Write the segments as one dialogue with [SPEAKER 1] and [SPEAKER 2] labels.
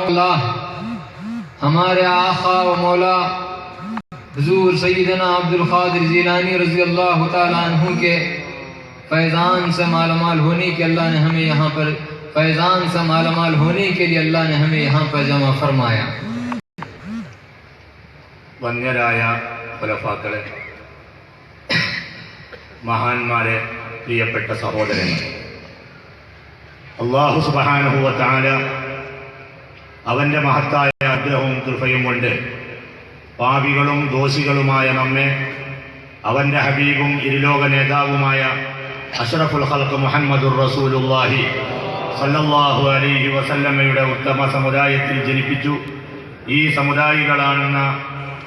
[SPEAKER 1] اللہ ہمارے آقا و مولا حضور سیدنا عبد القادر جیلانی رضی اللہ تعالیٰ عنہ کے فیضان سے مالا مال ہونے کے اللہ نے ہمیں یہاں پر فیضان سے مالا مال ہونے کے لیے اللہ نے ہمیں یہاں پر جمع فرمایا.
[SPEAKER 2] വന്യരായ ഖുലഫാക്കളെ, മഹാന്മാരെ, പ്രിയപ്പെട്ട സഹോദരങ്ങൾ, അല്ലാഹു സുബ്ഹാനഹു വ തആല അവൻ്റെ മഹത്തായ അനുഗ്രഹവും കൃപയും കൊണ്ട് പാപികളും ദോഷികളുമായ നമ്മെ അവൻ്റെ ഹബീബും ഇരുലോക നേതാവുമായ അഷ്റഫുൽ ഖൽഖ് മുഹമ്മദുർ റസൂലുള്ളാഹി സല്ലല്ലാഹു അലൈഹി വസല്ലമയുടെ ഉത്തമ സമുദായത്തിൽ ജനിപ്പിച്ചു. ഈ സമുദായികളാണെന്ന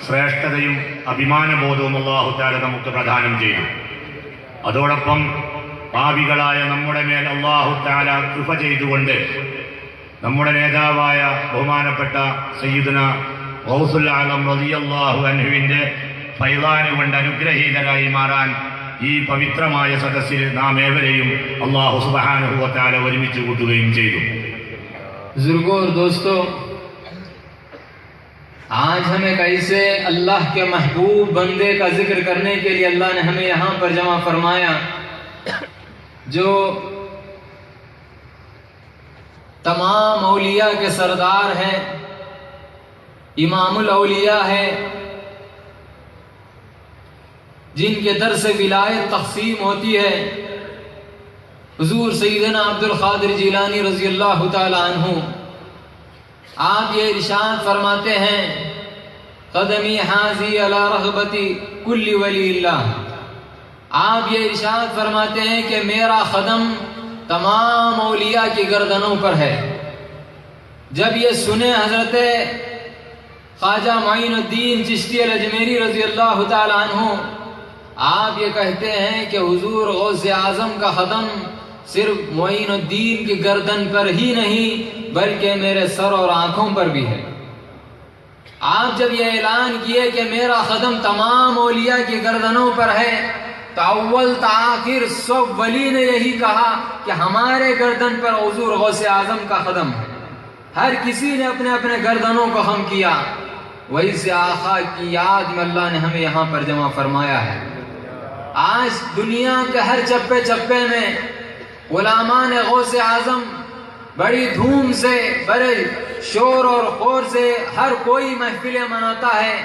[SPEAKER 2] ശ്രേഷ്ഠതയും അഭിമാനബോധവും അല്ലാഹു തആല നമുക്ക് പ്രദാനം ചെയ്തു. അതോടൊപ്പം പാപികളായ നമ്മുടെ മേൽ അല്ലാഹു തആല കൃപ ചെയ്തുകൊണ്ട് നമ്മുടെ നേതാവായ ബഹുമാനപ്പെട്ട സയ്യിദുന ഗൗസുൽ ആലം റളിയല്ലാഹു അൻഹുവിൻ്റെ ഫൈളാന് കൊണ്ട് അനുഗ്രഹീതരായി മാറാൻ ഈ പവിത്രമായ സദസ്സിൽ നാം ഏവരെയും അല്ലാഹു സുബ്ഹാനഹു വ തആല ഒരുമിച്ച് കൂട്ടുകയും ചെയ്തു.
[SPEAKER 1] बुजुर्गों और दोस्तों, आज हमें कैसे अल्लाह के महबूब बंदे का जिक्र करने के लिए अल्लाह ने हमें यहाँ पर जमा फरमाया, जो तमाम औलिया के सरदार हैं, इमामुल औलिया है, जिनके दर से विलायत तक़सीम होती है. हुजूर सैयदना अब्दुल क़ादिर जीलानी रज़ी अल्लाह ताला अन्हु आप ये इरशाद फरमाते हैं, क़दमी हाज़ी अला रहबती कुल्ली वलील्लाह. आप ये इरशाद फरमाते हैं कि मेरा क़दम तमाम औलिया की गर्दनों पर है. जब ये सुने हज़रत ख्वाजा मोइनुद्दीन चिश्ती अल-अजमेरी रज़ी अल्लाह ताला अन्हु, आप ये कहते हैं कि हुजूर गौसे आज़म का क़दम सिर्फ मोइनुद्दीन की गर्दन पर ही नहीं बल्कि मेरे सर और आँखों पर भी है. आप जब ये ऐलान किए कि मेरा क़दम तमाम औलिया की गर्दनों पर है, तो अव्वल ताखिर सब वली ने यही कहा कि हमारे गर्दन पर हुजूर गौसे आज़म का क़दम है. हर किसी ने अपने अपने गर्दनों को खम किया. वही से आका की याद में अल्लाह ने हमें यहाँ पर जमा फरमाया है. आज दुनिया के हर चप्पे चप्पे में उलामा ने गौसे आज़म बड़ी धूम से, बड़े शोर और खौर से हर कोई महफिलें मनाता है,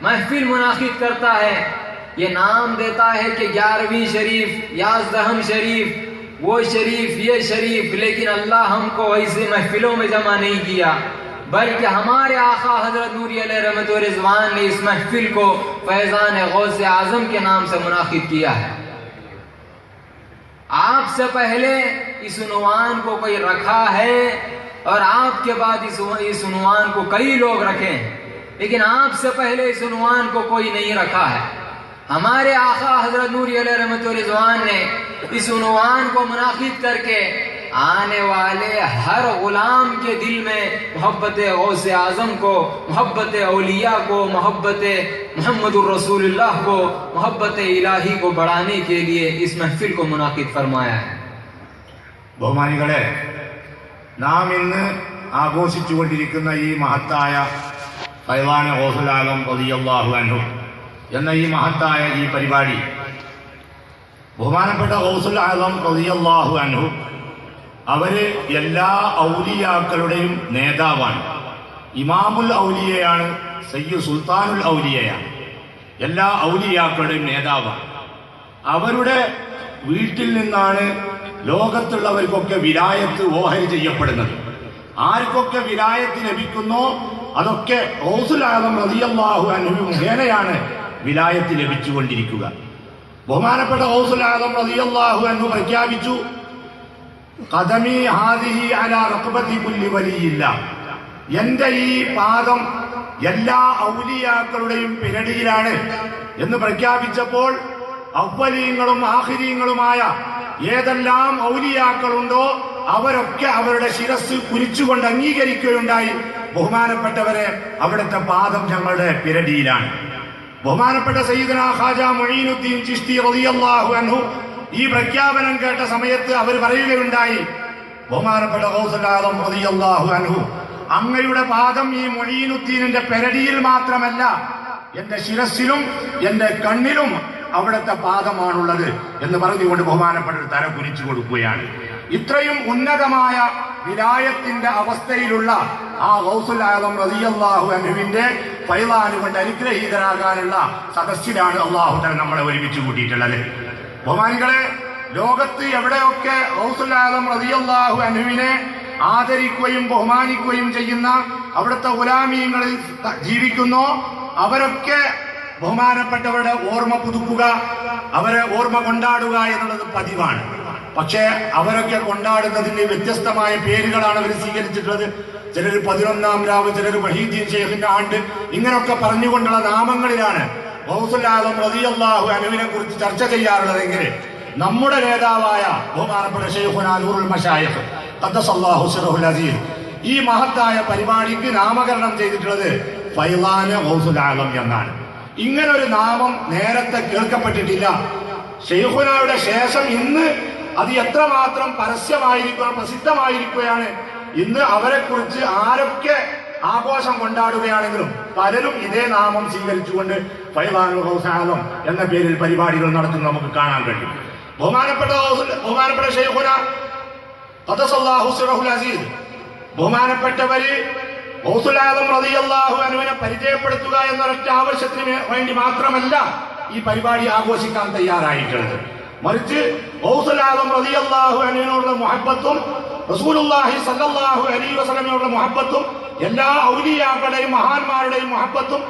[SPEAKER 1] महफिल मुनाकिद करता है, ये नाम देता है कि 11वीं शरीफ, 11 शरीफ, वो शरीफ, ये शरीफ. लेकिन अल्लाह हमको ऐसे महफिलों में जमा नहीं किया, बल्कि हमारे आका हजरत नूरी अलैहि रहमत व रिज़वान ने इस महफिल को फैज़ान गौसे आज़म के नाम से मुनाकिद किया है. आपसे पहले इस उन्वान को कोई रखा है और आपके बाद इस उन्वान को कई लोग रखे हैं, लेकिन आपसे पहले इस उन्वान को कोई नहीं रखा है. हमारे आका हजरत नूरी अलैहि रहमत व रिज़वान ने इस उन्वान को मुनाकिद करके आने वाले हर गुलाम के दिल में मोहब्बत गौसे आज़म को, मोहब्बत औलिया को, मोहब्बत मुहम्मदुर रसूलुल्लाह को, मोहब्बत इलाही को बढ़ाने के लिए इस महफिल को मुनाकिद फरमाया है.
[SPEAKER 2] ബഹുമാനികളെ, നാം ഇന്ന് ആഘോഷിച്ചുകൊണ്ടിരിക്കുന്ന ഈ മഹത്തായ ഫൈളാൻ ഗൗസുൽ ആലം റളിയല്ലാഹു അൻഹു എന്ന ഈ മഹത്തായ ഈ പരിപാടി ബഹുമാനപ്പെട്ട ഗൗസുൽ ആലം റളിയല്ലാഹു അൻഹു അവര് എല്ലാ ഔലിയാക്കളുടെയും നേതാവാണ്. ഇമാമുൽ ഔലിയയാണ്, സയ്യിദ് സുൽത്താനുൽ ഔലിയയാണ്, എല്ലാ ഔലിയാക്കളുടെയും നേതാവാണ്. അവരുടെ വീട്ടിൽ നിന്നാണ് ലോകത്തുള്ളവർക്കൊക്കെ വിലായത്ത് ഓഹരി ചെയ്യപ്പെടുന്നത്. ആർക്കൊക്കെ വിലായത്ത് ലഭിക്കുന്നോ അതൊക്കെ ഗൗസുൽ ആലം റളിയല്ലാഹു അൻഹു മുഖേനയാണ് വിലായത്ത് ലഭിച്ചുകൊണ്ടിരിക്കുക. ബഹുമാനപ്പെട്ട ഗൗസുൽ ആലം റളിയല്ലാഹു അൻഹു പ്രഖ്യാപിച്ചു, ഖദമി ഹാദിഹി അലാ റഖബതി കുല്ലി വലിയില്ലാ. എന്റെ ഈ പാദം എല്ലാ ഔലിയാക്കളുടെയും പിരടിയിലാണ് എന്ന് പ്രഖ്യാപിച്ചപ്പോൾ അവ്വലീങ്ങളും ആഖിരീങ്ങളുമായ ഏതെല്ലാം ഔലിയാക്കളുണ്ടോ അവരൊക്കെ അവരുടെ ശിരസ് കുനിച്ചുകൊണ്ട് അംഗീകരിക്കുകയുണ്ടായി. ബഹുമാനപ്പെട്ടവരെ, അവിടുത്തെ പാദം ഞങ്ങളുടെ പിരടിയിലാണ്. ബഹുമാനപ്പെട്ട സയ്യിദുന ഖാജ മുഈനുദ്ദീൻ ചിശ്തി റളിയല്ലാഹു അൻഹു ഈ പ്രഖ്യാപനം കേട്ട സമയത്ത് അവർ പറയുകയുണ്ടായി, ബഹുമാനപ്പെട്ട ഗൗസുൽ ആലം റളിയല്ലാഹു അൻഹു അങ്ങയുടെ പാദം ഈ മൊഴീനുദ്ദീനിന്റെ പെരടിയിൽ മാത്രമല്ല, എന്റെ ശിരസിലും എന്റെ കണ്ണിലും അവിടുത്തെ പാദമാണുള്ളത് എന്ന് പറഞ്ഞുകൊണ്ട് ബഹുമാനപ്പെട്ട തല കുനിച്ചു കൊടുക്കുകയാണ്. ഇത്രയും ഉന്നതമായ വിലായത്തിന്റെ അവസ്ഥയിലുള്ള ആ ഗൗസുൽ ആദം റളിയല്ലാഹു അൻഹുവിന്റെ ഫൈളാന് കൊണ്ട് അനുഗ്രഹീതരാകാനുള്ള സദസ്സിലാണ് അല്ലാഹു തആല നമ്മളെ ഒരുമിച്ച് കൂട്ടിയിട്ടുള്ളത്. ബഹുമാനികളെ, ലോകത്ത് എവിടെയൊക്കെ ഗൗസുൽ ആദം റളിയല്ലാഹു അൻഹുവിനെ ആദരിക്കുകയും ബഹുമാനിക്കുകയും ചെയ്യുന്ന അവിടുത്തെ ഗുലാമീങ്ങളിൽ ജീവിക്കുന്നോ അവരൊക്കെ ബഹുമാനപ്പെട്ടവരുടെ ഓർമ്മ പുതുക്കുക, അവരെ ഓർമ്മ കൊണ്ടാടുക എന്നുള്ളത് പതിവാണ്. പക്ഷേ അവരൊക്കെ കൊണ്ടാടുന്നതിന് വ്യത്യസ്തമായ പേരുകളാണ് അവർ സ്വീകരിച്ചിട്ടുള്ളത്. ചിലർ 11-ാം രാവ്, ചിലർ വഹീദ്ദീൻ ഷെയ്ഖിന്റെ ആണ്ട്, ഇങ്ങനെയൊക്കെ പറഞ്ഞുകൊണ്ടുള്ള നാമങ്ങളിലാണ് ഗൗസുൽ ആദം റളിയല്ലാഹു അൻഹുവിനെ കുറിച്ച് ചർച്ച ചെയ്യാറുള്ളതെങ്കിൽ നമ്മുടെ നേതാവായ ബഹുമാനപ്പെട്ട ശൈഖുനാ നൂറുൽ മശായിഖ് ഖദ്ദസല്ലാഹു സിറഹുൽ അസീസ് ഈ മഹത്തായ പരിപാടിക്ക് നാമകരണം ചെയ്തിട്ടുള്ളത് ഫൈളാന് ഗൗസുൽ ആദം എന്നാണ്. ഇങ്ങനൊരു നാമം നേരത്തെ കേൾക്കപ്പെട്ടിട്ടില്ല. ശൈഖുനായുടെ ശേഷം ഇന്ന് അത് എത്രമാത്രം പ്രസിദ്ധമായിരിക്കുകയാണ്. ഇന്ന് അവരെ കുറിച്ച് ആരൊക്കെ ആഘോഷം കൊണ്ടാടുകയാണെങ്കിലും പലരും ഇതേ നാമം സ്വീകരിച്ചുകൊണ്ട് ഫൈളാനുൽ ഗൗസുൽ ആദം എന്ന പേരിൽ പരിപാടികൾ നടത്തുന്നത് നമുക്ക് കാണാൻ കഴിയും. ബഹുമാനപ്പെട്ട ശൈഖുന ഖദ്ദസല്ലാഹു സിറഹുൽ അസീസ് ബഹുമാനപ്പെട്ടവര് ഗൗസുൽ ആദം റളിയല്ലാഹു അൻഹുവിനെ പരിചയപ്പെടുത്തുക എന്നൊരൊറ്റ ആവശ്യത്തിന് വേണ്ടി മാത്രമല്ല ഈ പരിപാടി ആഘോഷിക്കാൻ തയ്യാറായിട്ടുള്ളത്. മറിച്ച് ഗൗസുൽ ആദം റളിയല്ലാഹു അൻഹുവിനോടുള്ള മുഹബ്ബത്തും റസൂലുള്ളാഹി സ്വല്ലല്ലാഹു അലൈഹി വസല്ലമയോടുള്ള മുഹബ്ബത്തും എല്ലാ ഔലിയാക്കളുടെയും മഹാന്മാരുടെയും മുഹബ്ബത്തും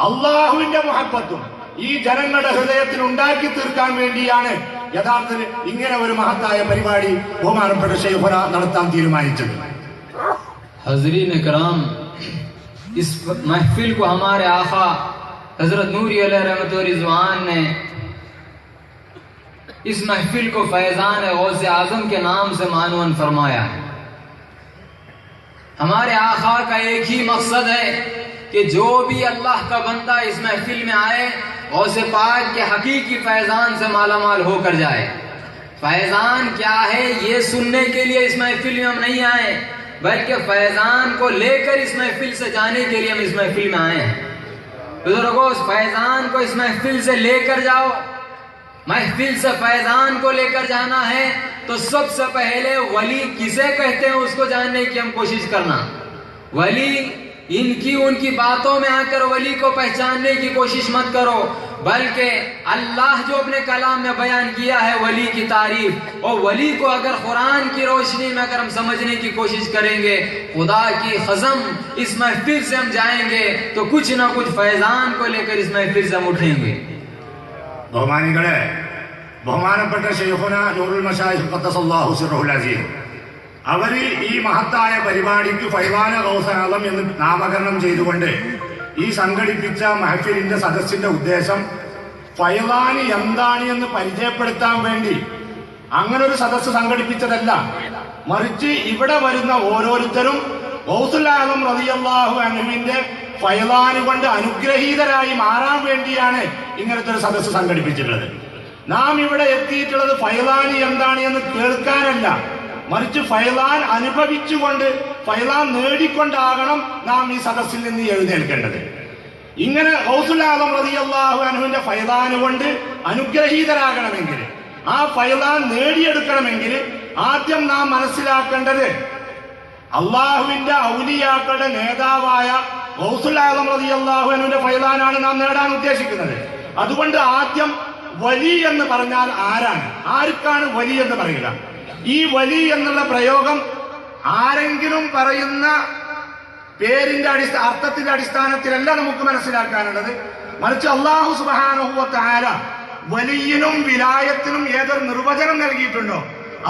[SPEAKER 2] അള്ളാഹുവിന്റെ മുഹബ്ബത്തും ഈ ജനങ്ങളുടെ ഹൃദയത്തിൽ ഉണ്ടാക്കി തീർക്കാൻ വേണ്ടിയാണ് യഥാർത്ഥത്തിൽ ഇങ്ങനെ ഒരു മഹത്തായ പരിപാടി ബഹുമാനപ്പെട്ട ശൈഖുന നടത്താൻ തീരുമാനിച്ചത്.
[SPEAKER 1] हज़रीन इकराम, इस महफिल को हमारे आका हजरत नूरी अलैहि रहमत व रिज़वान ने इस महफिल को फैज़ान गौसे आज़म के नाम से मानून फरमाया है। हमारे आका का एक ही मकसद है कि जो भी अल्लाह का बंदा इस महफिल में आए गौसे पाक के हकीकी फैज़ान से मालामाल होकर जाए। फैज़ान क्या है ये सुनने के लिए इस महफिल में हम नहीं आए, बल्कि फैज़ान को लेकर इस महफिल से जाने के लिए हम इस महफिल में आए हैं। बुजुर्गों, उस फैज़ान को इस महफिल से लेकर जाओ। महफिल से फैज़ान को लेकर जाना है तो सबसे पहले वली किसे कहते हैं उसको जानने की हम कोशिश करना। वली इनकी उनकी बातों में आकर वली को पहचानने की कोशिश मत करो, बल्कि अल्लाह जो अपने कलाम में बयान किया है वली की तारीफ, और वली को अगर कुरान की रोशनी में अगर हम समझने की कोशिश करेंगे, खुदा की कसम इस महफिल से हम जाएंगे तो कुछ ना कुछ फैज़ान को लेकर इस महफिल से हम उठेंगे।
[SPEAKER 2] ബഹുമാനികളെ, ബഹുമാനപ്പെട്ട ശൈഖുന നൂറുൽ മശായിഖ് ഖദ്ദസല്ലാഹു സിറഹുൽ അസീസ് അവര് ഈ മഹത്തായ പരിപാടിക്ക് ഫൈളാന് ഗൗസുൽ ആദം എന്ന് നാമകരണം ചെയ്തുകൊണ്ട് ഈ സംഘടിപ്പിച്ച മഹഫിലിന്റെ സദസ്സിന്റെ ഉദ്ദേശം ഫൈളാന് എന്താണ് എന്ന് പരിചയപ്പെടുത്താൻ വേണ്ടി അങ്ങനെ ഒരു സദസ്സ് സംഘടിപ്പിച്ചതല്ല, മറിച്ച് ഇവിടെ വരുന്ന ഓരോരുത്തരും ഗൗസുൽ ആദം റളിയല്ലാഹു അൻഹുവിന്റെ ഫൈളാന് കൊണ്ട് അനുഗ്രഹീതരായി മാറാൻ വേണ്ടിയാണ് ഇങ്ങനത്തെ ഒരു സദസ്സ് സംഘടിപ്പിച്ചിട്ടുള്ളത്. നാം ഇവിടെ എത്തിയിട്ടുള്ളത് ഫൈളാന് എന്താണ് എന്ന് കേൾക്കാനല്ല, മറിച്ച് ഫൈളാൻ അനുഭവിച്ചുകൊണ്ട് ഫൈളാൻ നേടിക്കൊണ്ടാകണം നാം ഈ സദസ്സിൽ നിന്ന് എഴുന്നേൽക്കേണ്ടത്. ഇങ്ങനെ ഗൗസുൽ ആദം റളിയല്ലാഹു അൻഹുവിന്റെ ഫൈളാന് കൊണ്ട് അനുഗ്രഹീതരാകണമെങ്കിൽ, ആ ഫൈളാൻ നേടിയെടുക്കണമെങ്കിൽ ആദ്യം നാം മനസ്സിലാക്കേണ്ടത് അള്ളാഹുവിന്റെ ഔലിയാക്കളുടെ നേതാവായ ഗൗസുൽ ആദം റളിയല്ലാഹു അൻഹുവിന്റെ ഫൈളാനാണ് നാം നേടാൻ ഉദ്ദേശിക്കുന്നത്. അതുകൊണ്ട് ആദ്യം വലി എന്ന് പറഞ്ഞാൽ ആരാണ്, ആർക്കാണ് വലി എന്ന് പറയുക? ഈ വലി എന്നുള്ള പ്രയോഗം ആരെങ്കിലും പറയുന്ന പേരിന്റെ അർത്ഥത്തിന്റെ അടിസ്ഥാനത്തിലല്ല നമുക്ക് മനസ്സിലാക്കാനുള്ളത്, മറിച്ച് അല്ലാഹു സുബ്ഹാനഹു വ തആല വലിയിനും വിലായത്തിനും ഏതൊരു നിർവചനം നൽകിയിട്ടുണ്ടോ,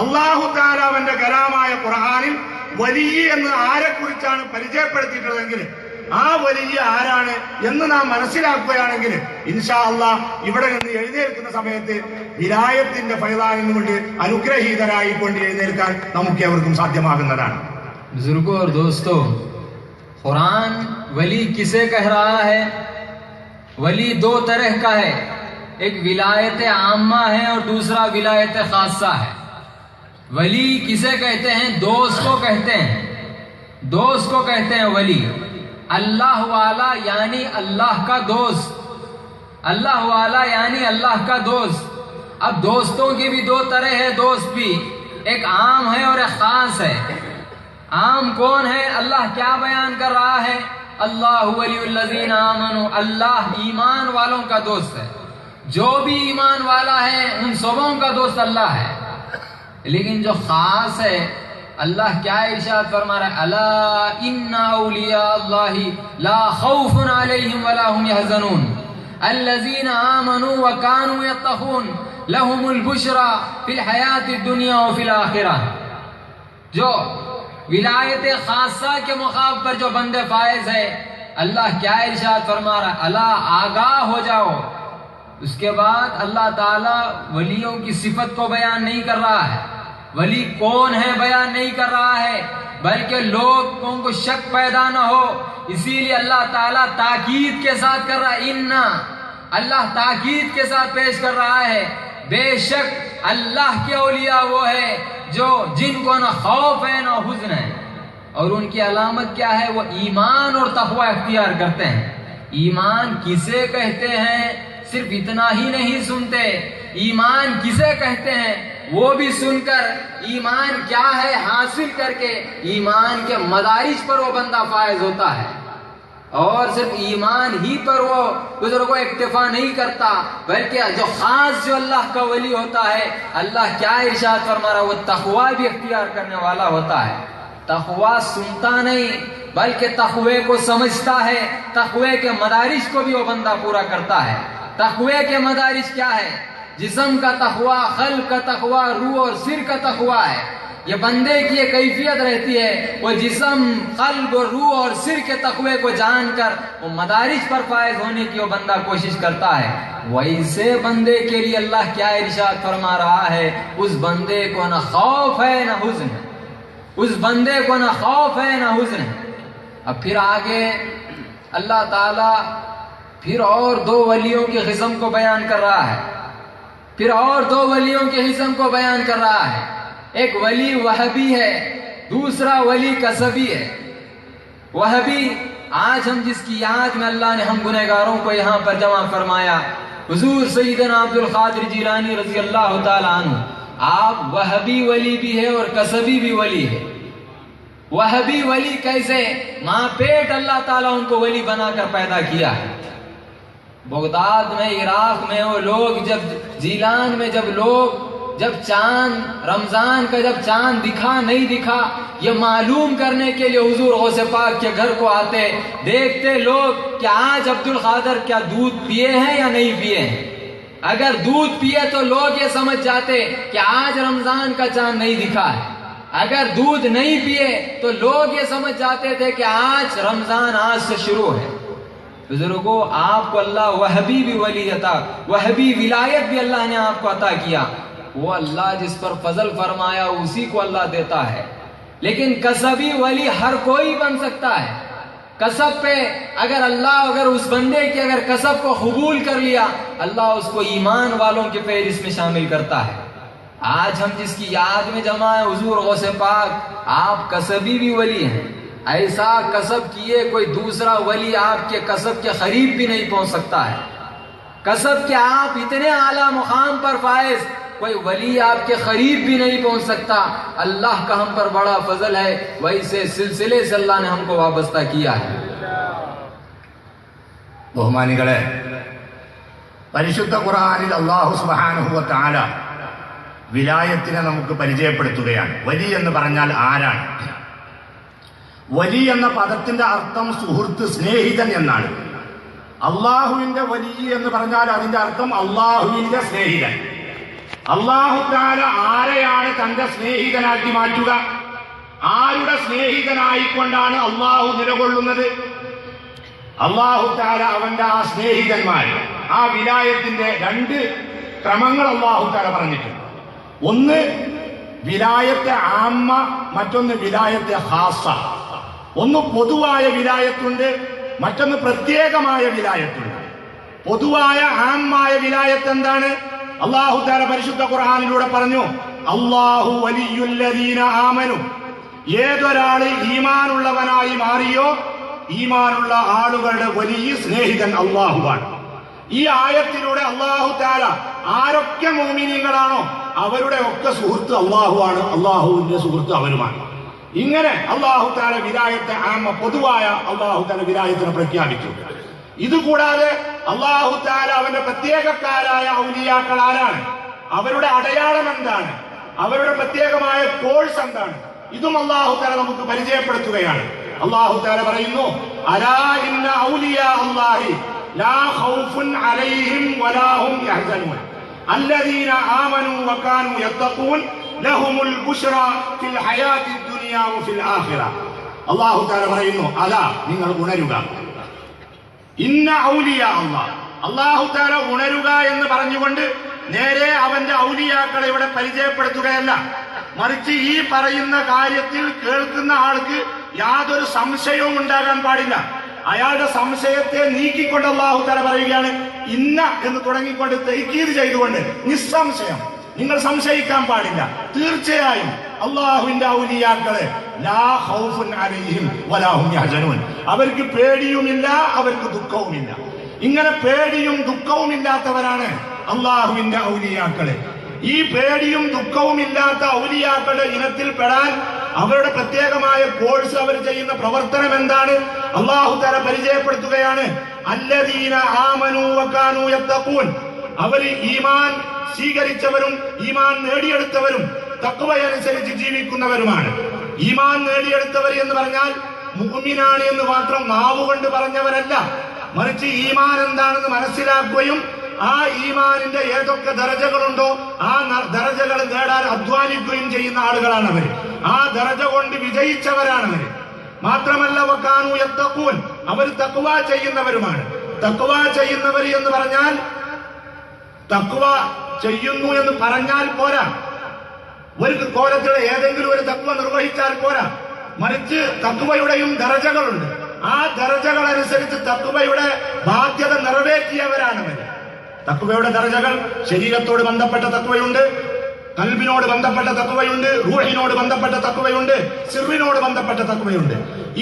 [SPEAKER 2] അല്ലാഹു തആല അവന്റെ കലാമായ ഖുർആനിൽ വലിയ എന്ന് ആരെക്കുറിച്ചാണ് പരിചയപ്പെടുത്തിയിട്ടുള്ളതെങ്കിൽ ആ വലിയ ആരാണ് എന്ന് നാം മനസ്സിലാക്കുകയാണെങ്കിൽ ഇൻഷാ അല്ലാഹ് ഇവിടെ നിന്ന് എഴുന്നേൽക്കുന്ന സമയത്ത് വിലായത്തിന്റെ ഫൈളാനിൽ കൊണ്ട് അനുഗ്രഹീതരായി കൊണ്ട് എഴുന്നേൽക്കാൻ നമുക്ക് എവർക്കും സാധ്യമാകുന്നതാണ്.
[SPEAKER 1] बुजुर्गों और दोस्तों, कुरान वली किसे कह रहा है? वली दो तरह का है, एक विलायत आम्मा है और दूसरा विलायत खासा है। वली किसे कहते हैं? दोस्त को कहते हैं। دوست کو کہتے ہیں ولی. اللہ والا یعنی اللہ کا دوست. اللہ والا یعنی اللہ کا دوست. اب دوستوں کی بھی دو طرح ہے. دوست بھی ایک عام ہے اور ایک خاص ہے. عام کون ہے؟ اللہ کیا بیان کر رہا ہے؟ اللہ ولی الذین آمنوا. اللہ ایمان والوں کا دوست ہے. جو بھی ایمان والا ہے ان سبوں کا دوست اللہ ہے. لیکن جو خاص ہے اللہ کیا ارشاد فرما رہا ہے؟ الا ان اولیاء اللہ لا خوف علیہم ولا هم يحزنون الذین آمنوا وكانوا يتقون لهم البشرى فی الحیات الدنیا وفی الآخرہ. جو ولایت خاصہ کے مقام پر جو بندے فائز ہے اللہ کیا ارشاد فرما رہا ہے؟ الا آگاہ ہو جاؤ. اس کے بعد اللہ تعالیٰ ولیوں کی صفت کو بیان نہیں کر رہا ہے. ولی کون ہے بیان نہیں کر رہا ہے، بلکہ لوگوں کو شک پیدا نہ ہو اسی لیے اللہ تعالیٰ تاکید کے ساتھ کر رہا ہے. انا اللہ تاکید کے ساتھ پیش کر رہا ہے بے شک اللہ کے اولیاء وہ ہے جو جن کو نہ خوف ہے نہ حزن ہے. اور ان کی علامت کیا ہے؟ وہ ایمان اور تقوی اختیار کرتے ہیں. ایمان کسے کہتے ہیں صرف اتنا ہی نہیں سنتے، ایمان کسے کہتے ہیں وہ بھی سن کر ایمان کیا ہے حاصل کر کے ایمان کے مدارج پر وہ بندہ فائز ہوتا ہے. اور صرف ایمان ہی پر وہ بزرگوں اکتفا نہیں کرتا، بلکہ جو خاص جو اللہ کا ولی ہوتا ہے اللہ کیا ارشاد فرما رہا ہے؟ وہ تقوی بھی اختیار کرنے والا ہوتا ہے. تقوی سنتا نہیں بلکہ تقوی کو سمجھتا ہے. تقوی کے مدارج کو بھی وہ بندہ پورا کرتا ہے. تقوی کے مدارج کیا ہے؟ جسم کا تقوی، قلب کا تقوی، روح اور سر کا تقوی ہے. یہ بندے کی یہ کیفیت رہتی ہے وہ جسم، قلب اور روح اور سر کے تقوی کو جان کر وہ مدارج پر فائز ہونے کی وہ بندہ کوشش کرتا ہے. ویسے بندے کے لیے اللہ کیا ارشاد فرما رہا ہے؟ اس بندے کو نہ خوف ہے نہ حزن ہے. اس بندے کو نہ خوف ہے نہ حزن ہے. اب پھر آگے اللہ تعالی پھر اور دو ولیوں کی قسم کو بیان کر رہا ہے. پھر اور دو ولیوں کی قسم کو بیان کر رہا ہے. ایک ولی وہبی ہے، دوسرا ولی کسبی ہے. وہبی آج ہم جس کی یاد میں اللہ نے ہم گنہگاروں کو یہاں پر جمع فرمایا، حضور سیدنا عبد القادر جیلانی رضی اللہ تعالی عنہ، آپ وہبی ولی بھی ہے اور کسبی بھی ولی ہے. وہبی ولی کیسے؟ ماں پیٹ اللہ تعالیٰ ان کو ولی بنا کر پیدا کیا ہے. بغداد میں، عراق میں وہ لوگ جب جیلان میں جب چاند رمضان کا جب چاند دکھا نہیں دکھا یہ معلوم کرنے کے لیے حضور غوث پاک کے گھر کو آتے، دیکھتے لوگ کہ آج عبد القادر کیا دودھ پیے ہیں یا نہیں پیے ہیں. اگر دودھ پیے تو لوگ یہ سمجھ جاتے کہ آج رمضان کا چاند نہیں دکھا ہے. اگر دودھ نہیں پیے تو لوگ یہ سمجھ جاتے تھے کہ آج رمضان آج سے شروع ہے. بزرگوں، آپ کو اللہ وہبی بھی ولی عطا، وہبی ولایت بھی اللہ نے آپ کو عطا کیا. وہ اللہ جس پر فضل فرمایا اسی کو اللہ دیتا ہے. لیکن کسبی ولی ہر کوئی بن سکتا ہے. کسب پہ اگر اس بندے کی اگر کسب کو قبول کر لیا اللہ اس کو ایمان والوں کے فہرست میں شامل کرتا ہے. آج ہم جس کی یاد میں جمع ہے حضور غوث پاک، آپ کسبی بھی ولی ہیں. ایسا کسب کیے کوئی دوسرا ولی آپ کے کسب کے قریب بھی نہیں پہنچ سکتا ہے. کسب کے آپ اتنے اعلیٰ مقام پر فائز، کوئی ولی آپ کے قریب بھی نہیں پہنچ سکتا. اللہ کا ہم پر بڑا فضل ہے، ویسے سلسلے سے اللہ نے ہم کو وابستہ کیا ہے.
[SPEAKER 2] ബഹുമാനികളെ, പരിശുദ്ധ ഖുർആനിൽ അല്ലാഹു സുബ്ഹാനഹു വ തആല വിലായത്തിനെ നമുക്ക് പരിചയപ്പെടുത്തുകയാണ്. വലി എന്ന് പറഞ്ഞാൽ ആരാണ്? വലി എന്ന പദത്തിന്റെ അർത്ഥം സുഹൃത്ത്, സ്നേഹിതൻ എന്നാണ്. അള്ളാഹുവിന്റെ വലി എന്ന് പറഞ്ഞാൽ അതിന്റെ അർത്ഥം അള്ളാഹുവിന്റെ സ്നേഹിതൻ. അള്ളാഹു തആല ആരെയാണ് തന്റെ സ്നേഹിതനാക്കി മാറ്റുക? ആരുടെ സ്നേഹിതനായിക്കൊണ്ടാണ് അള്ളാഹു നിലകൊള്ളുന്നത്? അള്ളാഹു തആല അവന്റെ ആ സ്നേഹിതന്മാർ, ആ വിലായത്തിന്റെ രണ്ട് ക്രമങ്ങൾ അള്ളാഹു തആല പറഞ്ഞിട്ടുണ്ട്. ഒന്ന് വിലായത്തെ ആമ്മ, മറ്റൊന്ന് വിലായത്തെ ഖാസ. ഒന്ന് പൊതുവായ വിലായത്തുണ്ട്, മറ്റൊന്ന് പ്രത്യേകമായ വിലായത്തുണ്ട്. പൊതുവായ ആമ്മായ വിലായത്ത് എന്താണ്? അല്ലാഹു തആല പരിശുദ്ധ ഖുർആനിലൂടെ പറഞ്ഞു, അല്ലാഹു വലിയുല്ലദീന ആമനു ഏതൊരാള് ഈമാനുള്ളവനായി മാറിയോ ഈമാനുള്ള ആളുകളുടെ വലിയ സ്നേഹിതൻ അള്ളാഹുവാണ്. ഈ ആയത്തിലൂടെ അള്ളാഹു തആല ആരൊക്കെ മുഅ്മിനീങ്ങളാണോ അവരുടെ ഒക്കെ സുഹൃത്ത് അള്ളാഹുവാണ്, അള്ളാഹുവിന്റെ സുഹൃത്ത് അവരുമാണ്. ഇങ്ങനെ അള്ളാഹു തആല വിലായത്തെ പൊതുവായ അള്ളാഹു തആല വിലായത്തിനെ പ്രഖ്യാപിച്ചു. ഇതുകൂടാതെ അള്ളാഹു തആല അവന്റെ പ്രത്യേകക്കാരായ ഔലിയാക്കൾ ആരാണ്, അവരുടെ അടയാളം എന്താണ്, അവരുടെ പ്രത്യേകമായ കോഴ്സ് എന്താണ്, ഇതും അള്ളാഹു തആല നമുക്ക് പരിചയപ്പെടുത്തുകയാണ്. അള്ളാഹു തആല പറയുന്നു, അലാ ഇന്ന ഔലിയാ അല്ലാഹി ലാ ഖൗഫുൻ അലൈഹിം വലാ ഹും യഹ്സനൂൻ അല്ലദീന ആമനൂ വകാനൂ യത്തഖൂൻ ലഹുമുൽ ബുശ്റാ ഫിൽ ഹയാത്തിദ് ദുനിയാ വഫിൽ ആഖിറ. അള്ളാഹു തആല പറയുന്നു, അലാ നിങ്ങൾ ഉണരുക. ഇന്ന ഔലിയാ അല്ലാഹ്, അള്ളാഹു തആല ഉണരുക എന്ന് പറഞ്ഞുകൊണ്ട് നേരെ അവന്റെ ഔലിയാക്കളെ ഇവിടെ പരിചയപ്പെടുത്തുകയല്ല, മറിച്ച് ഈ പറയുന്ന കാര്യത്തിൽ കേൾക്കുന്ന ആൾക്ക് യാതൊരു സംശയവും ഉണ്ടാകാൻ പാടില്ല. അയാളുടെ സംശയത്തെ നീക്കിക്കൊണ്ട് അല്ലാഹു തആല പറയുകയാണ്, ഇന്ന എന്ന് തുടങ്ങിക്കൊണ്ട് തഅ്കീദ് ചെയ്തുകൊണ്ട് നിസ്സംശയം നിങ്ങൾ സംശയിക്കാൻ പാടില്ല. തീർച്ചയായും അള്ളാഹുവിന്റെ ഔലിയാക്കളെ ലാ ഖൗഫുൻ അലൈഹിം വലാ ഹും യഹ്സനൂൻ, അവർക്ക് പേടിയുമില്ല അവർക്ക് ദുഃഖവുമില്ല. ഇങ്ങനെ പേടിയും ദുഃഖവും ഇല്ലാത്തവരാണ് അള്ളാഹുവിന്റെ ഔലിയാക്കളെ. ഈ പേടിയും ദുഃഖവും ഇല്ലാത്ത ഔലിയാക്കളുടെ ഇനത്തിൽ പെടാൻ അവരുടെ പ്രത്യേകമായ കോഴ്സ്, അവർ ചെയ്യുന്ന പ്രവർത്തനം എന്താണ് അല്ലാഹു തആല പരിചയപ്പെടുത്തുകയാണ്. അല്ലദീന ആമനൂ വകാനൂ യത്തഖൂൻ, അവർ ഈമാൻ സ്വീകരിച്ചവരും ഈമാൻ നേടിയെടുത്തവരും തഖ്വയനുസരിച്ച് ജീവിക്കുന്നവരുമാണ്. ഈമാൻ നേടിയെടുത്തവർ എന്ന് പറഞ്ഞാൽ മുഅ്മിനാണ് എന്ന് മാത്രം നാവുകൊണ്ട് പറഞ്ഞവരല്ല, മറിച്ച് ഈമാൻ എന്താണെന്ന് മനസ്സിലാക്കുകയും ആ ഈമാനിന്റെ ഏതൊക്കെ ദറജകളുണ്ടോ ആ ദറജകൾ നേടാൻ അധ്വാനിക്കുകയും ചെയ്യുന്ന ആളുകളാണ് അവർ. ആ ദറജ കൊണ്ട് വിജയിച്ചവരാണ് അവർ. മാത്രമല്ല വകാനൂ യത്തഖൂൻ, അവർ തഖ്വ ചെയ്യുന്നവരുമാണ്. തഖ്വ ചെയ്യുന്നവർ എന്ന് പറഞ്ഞാൽ തഖ്വ ചെയ്യുന്നു എന്ന് പറഞ്ഞാൽ പോരാ, ഒരു കോലത്തിലുള്ള ഏതെങ്കിലും ഒരു തഖ്വ നിർവഹിച്ചാൽ പോരാ, മറിച്ച് തഖ്വയുടെയും ദറജകളുണ്ട്. ആ ദറജകൾ അനുസരിച്ച് തഖ്വയുടെ ബാധ്യത നിറവേറ്റിയവരാണ് അവർ. തഖ്വയുടെ ദറജകൾ ശരീരത്തോട് ബന്ധപ്പെട്ട തഖ്വയുണ്ട്, കൽബിനോട് ബന്ധപ്പെട്ട തഖ്വയുണ്ട്, റൂഹിനോട് ബന്ധപ്പെട്ട തഖ്വയുണ്ട്, സിറിനോട് ബന്ധപ്പെട്ട തഖ്വയുണ്ട്.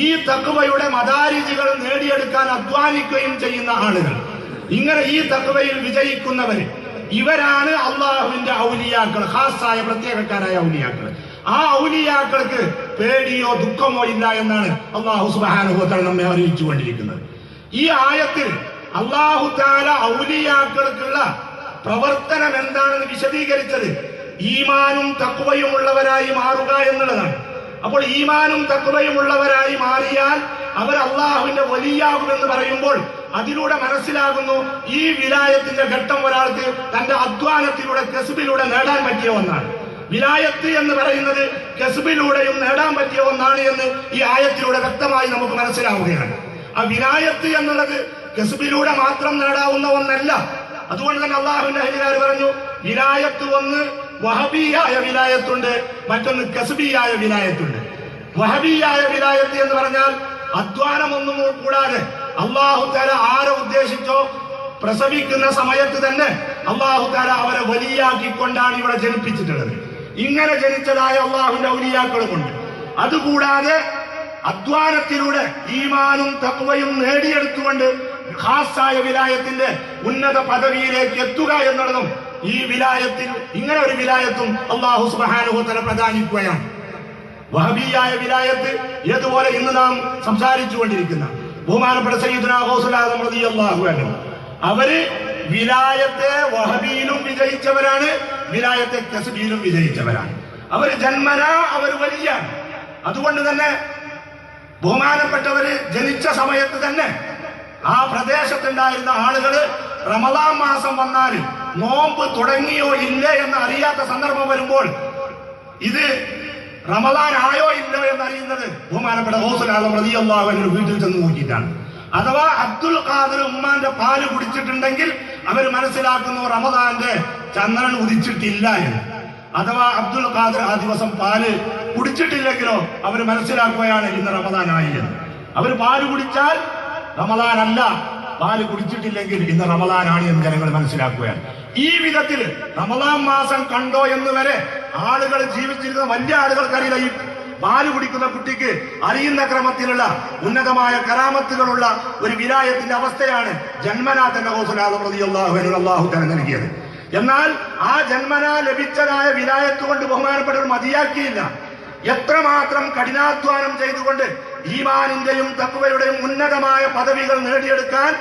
[SPEAKER 2] ഈ തഖ്വയുടെ മദാരിജുകൾ നേടിയെടുക്കാൻ അധ്വാനിക്കുകയും ചെയ്യുന്ന ആളുകൾ, ഇങ്ങനെ ഈ തഖ്വയിൽ വിജയിക്കുന്നവര്, ഇവരാണ് അള്ളാഹുവിന്റെ ഔലിയാക്കൾ, ഖാസായ പ്രത്യേകക്കാരായ ഔലിയാക്കൾ. ആ ഔലിയാക്കൾക്ക് പേടിയോ ദുഃഖമോ ഇല്ല എന്നാണ് അല്ലാഹു സുബ്ഹാനഹു വ തആല നമ്മെ അറിയിച്ചുകൊണ്ടിരിക്കുന്നത്. ഈ ആയത്തിൽ അല്ലാഹു തആല ഔലിയാക്കൾക്കുള്ള പ്രവർത്തനം എന്താണെന്ന് വിശദീകരിച്ചത് ഈമാനും തഖ്വയും ഉള്ളവരായി മാറുക എന്നുള്ളതാണ്. അപ്പോൾ ഈമാനും തഖ്വയും ഉള്ളവരായി മാറിയാൽ അവർ അള്ളാഹുവിന്റെ വലിയാകുമെന്ന് പറയുമ്പോൾ അതിലൂടെ മനസ്സിലാകുന്നു ഈ വിലായത്തിന്റെ ഘട്ടം ഒരാൾക്ക് തന്റെ അധ്വാനത്തിലൂടെ കസ്ബിലൂടെ നേടാൻ പറ്റിയ ഒന്നാണ്. വിലായത്ത് എന്ന് പറയുന്നത് കസ്ബിലൂടെയും നേടാൻ പറ്റിയ ഒന്നാണ് എന്ന് ഈ ആയത്തിലൂടെ വ്യക്തമായി നമുക്ക് മനസ്സിലാവുകയാണ്. ആ വിലായത്ത് എന്നുള്ളത് കസ്ബിലൂടെ മാത്രം നേടാവുന്ന ഒന്നല്ല. അതുകൊണ്ട് തന്നെ അള്ളാഹുവിന്റെ അഹ്ലുകാർ പറഞ്ഞു, വിലായത്ത് ഒന്ന് വഹബിയായ വിലായത്തുണ്ട്, മറ്റൊന്ന് കസ്ബിയായ വിലായത്തുണ്ട്. വഹബിയായ വിലായത്ത് എന്ന് പറഞ്ഞാൽ അധ്വാനമൊന്നും കൂടാതെ അല്ലാഹു തആല ആരെ ഉദ്ദേശിച്ചോ പ്രസവിക്കുന്ന സമയത്ത് തന്നെ അല്ലാഹു തആല അവരെ വലിയാക്കിക്കൊണ്ടാണ് ഇവിടെ ജനിപ്പിച്ചിട്ടുള്ളത്. ഇങ്ങനെ ജനിച്ചതായ അല്ലാഹുവിന്റെ ഔലിയാക്കളുമുണ്ട്. അതുകൂടാതെ അധ്വാനത്തിലൂടെ ഈമാനും തഖ്വയും നേടിയെടുത്തുകൊണ്ട് ഖാസായ വിലായത്തിന്റെ ഉന്നത പദവിയിലേക്ക് എത്തുക എന്നുള്ളതും ഈ വിലായത്തിൽ, ഇങ്ങനെ ഒരു വിലായത്തും അല്ലാഹു സുബ്ഹാനഹു വ തആല പ്രദാനിക്കുകയാണ്. വഹബിയായ വിലായത്ത് ഏതുപോലെ ഇന്ന് നാം സംസാരിച്ചു കൊണ്ടിരിക്കുന്ന ബഹുമാനപ്പെട്ട സയ്യിദുനാ ഗൗസുൽ ആദം റളിയല്ലാഹു അൻഹു, അവര് വിലായത്തെ വഹബിയിലും വിജയിച്ചവരാണ്, വിലായത്തെ കസ്ബിയിലും വിജയിച്ചവരാണ്. അവര് ജന്മനാ അവർ വലിയാണ്. അതുകൊണ്ട് തന്നെ ബഹുമാനപ്പെട്ടവര് ജനിച്ച സമയത്ത് തന്നെ ആ പ്രദേശത്തുണ്ടായിരുന്ന ആളുകള് റമദാൻ മാസം വന്നാൽ നോമ്പ് തുടങ്ങിയോ ഇല്ലേ എന്ന് അറിയാത്ത സന്ദർഭം വരുമ്പോൾ ഇത് റമദാൻ ആയോ ഇല്ലോ എന്നറിയുന്നത് ബഹുമാനപ്പെട്ട ഗൗസുൽ ആദം റളിയല്ലാഹു അൻഹു വീട്ടിൽ ചെന്ന് നോക്കിയിട്ടാണ്. അഥവാ അബ്ദുൽ ഖാദിർ ഉമ്മാന്റെ പാല് കുടിച്ചിട്ടുണ്ടെങ്കിൽ അവർ മനസ്സിലാക്കുന്നു റമദാന്റെ ചന്ദ്രൻ ഉദിച്ചിട്ടില്ല എന്ന്. അഥവാ അബ്ദുൽ ഖാദിർ ആ ദിവസം പാല് കുടിച്ചിട്ടില്ലെങ്കിലോ അവർ മനസ്സിലാക്കുകയാണ് ഇന്ന് റമദാനായി എന്ന്. അവർ പാല് കുടിച്ചാൽ റമദാൻ അല്ല, പാല് കുടിച്ചിട്ടില്ലെങ്കിൽ ഇന്ന് റമദാനാണ് എന്ന് ജനങ്ങൾ മനസ്സിലാക്കുകയാണ്. ഈ വിധത്തിൽ റമദാൻ മാസം കണ്ടോ എന്ന് വരെ ആളുകൾ ജീവിച്ചിരുന്ന വലിയ ആളുകൾക്കറിയില്ല. ഈ പാല് കുടിക്കുന്ന കുട്ടിക്ക് അറിയുന്ന ക്രമത്തിലുള്ള ഉന്നതമായ കറാമത്തുകളുള്ള ഒരു വിലായത്തിന്റെ അവസ്ഥയാണ് ജന്മനാ തന്നെ ഗൗസുൽ റളിയല്ലാഹു അൻഹു അല്ലാഹു തആല നൽകിയത്. എന്നാൽ ആ ജന്മനാ ലഭിച്ചതായ വിലായത്ത് കൊണ്ട് ബഹുമാനപ്പെട്ടവർ മതിയാക്കിയില്ല. എത്രമാത്രം കഠിനാധ്വാനം ചെയ്തുകൊണ്ട് ഈമാനിന്റെയും തഖ്വയുടെയും ഉന്നതമായ പദവികൾ നേടിയെടുക്കാൻ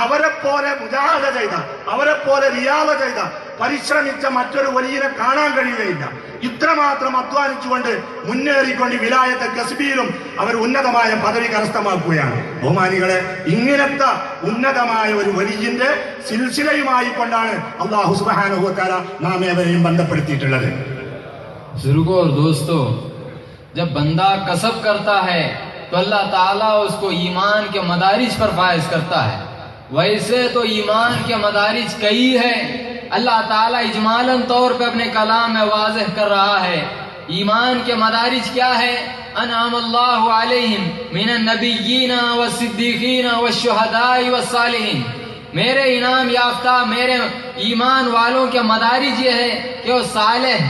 [SPEAKER 2] അവരെപ്പോലെ മുജാഹദ ചെയ്ത, അവരെപ്പോലെ റിയാദ ചെയ്ത, പരിശ്രമിച്ച മറ്റൊരു വലിയനെ കാണാൻ കഴിയുകയില്ല. ഇത്രമാത്രം അധ്വാനിച്ചുകൊണ്ട് മുന്നേറിക്കൊണ്ട് വിലായത്തെ കസ്ബിയിലും അവർ ഉന്നതമായ പദവി കരസ്ഥമാക്കുകയാണ്. ബഹുമാനികളെ, ഇങ്ങനത്തെ ഉന്നതമായ ഒരു വലിയന്റെ സിൽസിലയുമായി കൊണ്ടാണ് അല്ലാഹു സുബ്ഹാനഹു വ തആല നാം ഏവരെയും ബന്ധപ്പെടുത്തിയിട്ടുള്ളത്.
[SPEAKER 1] बुजुर्गों और दोस्तों, जब बंदा कसब करता है तो अल्लाह ताला उसको ईमान के मदारिज पर फायज करता है. वैसे तो ईमान के मदारिज कई है. अल्लाह ताला इजमालन तौर पे अपने कलाम में वाज़ेह कर रहा है. ईमान के मदारिज क्या है? अनअमल्लाहु अलैहिम मिनन नबिय्यीना वस्सिद्दीक़ीना वश्शुहदाई वस्सालिहीन. मेरे इनाम याफ्ता, मेरे ईमान वालों के मदारिज ये है कि वो सालेह,